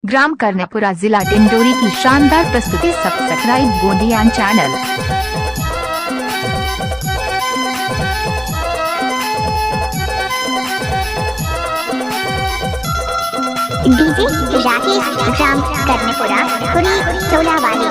ग्राम कर्णपुरा जिला डिंडोरी की शानदार प्रस्तुति। Subscribe Gondiyan channel. DJ Rakesh ग्राम कर्णपुरा खुरी चौलावाली।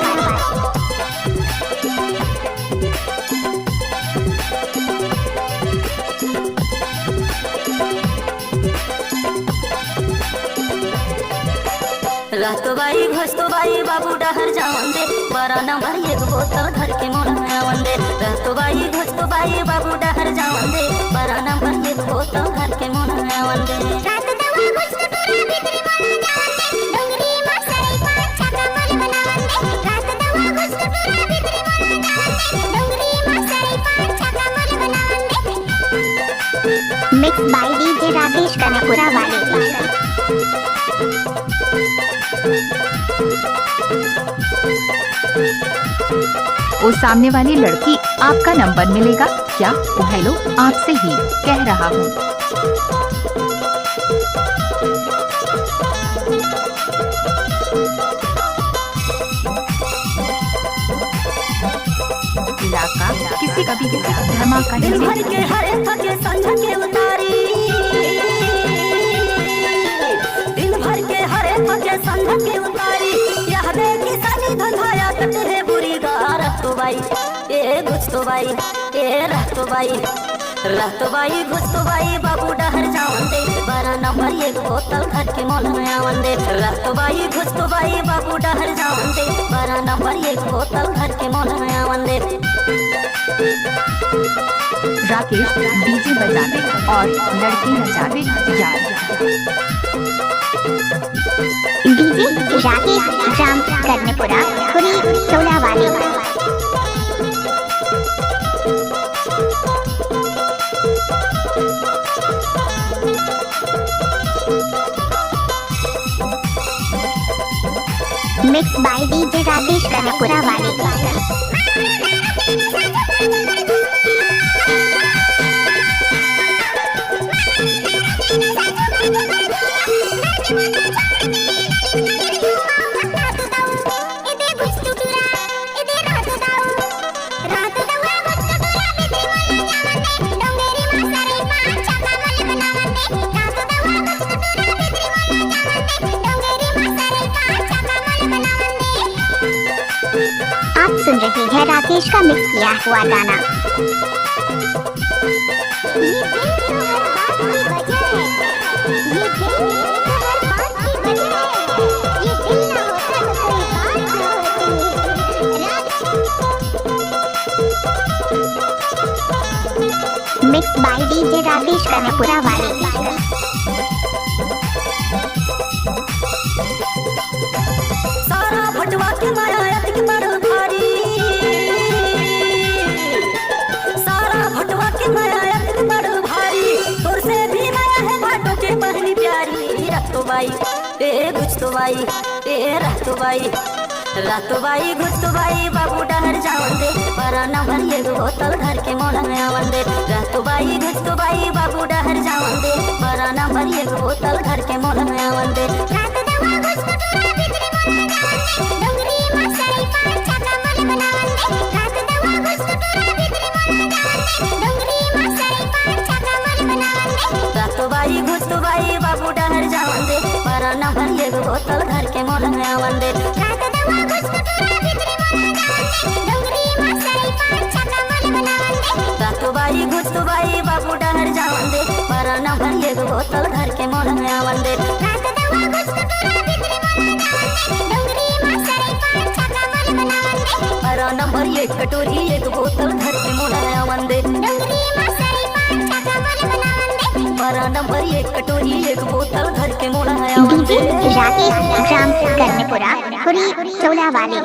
रहतो बाई घोस्तो बाई बाबू डहर जावन दे, 12 नंबर एक बोतल घर के मोड़ में आवन दे। रहतो बाई घोस्तो बाई बाबू डहर जावन दे, 12 नंबर एक बोतल घर के मोड़ में आवन दे। रात दवा घुस पूरा भीतरी मन जावन दे, डोंगरी में सरी पांच छक्का मन बनावन दे। रात दवा घुस पूरा भीतरी मन जावन दे, डोंगरी में सरी पांच छक्का मन बनावन दे। Mix by DJ Rakesh Karanpura वाले। वो सामने वाली लड़की आपका नंबर मिलेगा क्या? हेलो, आपसे ही कह रहा हूँ। इलाका किसी का भी धमाका दिल भर के हरे थके संझ के उतारी, दिल भर के हरे थके संझ के उतारी। यह देखी सानी धंधाया कटे है बुरी गार तो बाई ए घुस तो बाई ए रह तो बाई घुस तो बाई बाबू डहर जावन दे, 12 नंबर एक बोतल घर के मोल में आवन दे। रह तो बाई घुस तो बाई बाबू डहर जावन दे, 12 नंबर एक बोतल घर के मोल में आवन दे। राकेश डीजे बजाते और लड़की नचाते यार। डीजे राकेश ग्राम कर्णपुरा खुरी चौलावाली। Mix by DJ Rakesh Karanpura वाले। आप सुन रहे हैं राकेश का मिक्स किया हुआ गाना। Mix by DJ Rakesh Karanpura वाले। सारा भटवा के माया की बड़ भारी, सारा भटवा के माया की बड़ भारी। तोर से भी माया है भाटो के पहली प्यारी। रख तो बाई ए घुस तो बाई ए रह तो बाई घुस तो बाई बाबू डहर जावन दे, 12 नंबर एक बोतल घर के मोड़ में आवन दे। रह तो बाई घुस तो बाई बाबू डहर जावन दे, 12 नंबर एक बोतल घर के मोड़ में आवन दे। रात दवा घुस पूरा भीतरी मन जावन दे, डोंगरी में सरी पांच छक्का मन बनावन दे। रात दवा घुस पूरा भीतरी मन जावन दे, डोंगरी में सरी पांच छक्का मन बनावन दे। रह तो बाई घुस तो बाई बाबू डहर जावन दे, 12 नंबर एक बोतल घर के मोड़ में आवन दे। रात दवा घुस पूरा भीतरी मन जावन दे, डोंगरी में सरी पांच छक्का मन बनावन दे। रह तो बाई घुस तो बाई बाबू डहर जावन दे, 12 नंबर एक बोतल घर के मोड़ में आवन दे। रात दवा घुस पूरा भीतरी मन जावन दे, डोंगरी में सरी पांच छक्का मन बनावन दे। 12 नंबर एक कटोरी एक बोतल घर के मोड़ में आवन दे। डोंगरी में सरी पांच छक्का मन बनावन दे। 12 नंबर एक कटोरी एक बोतल घर के मोड़ में आवन दे। डीजे राकेश ग्राम कर्णपुरा खुरी चौलावाली।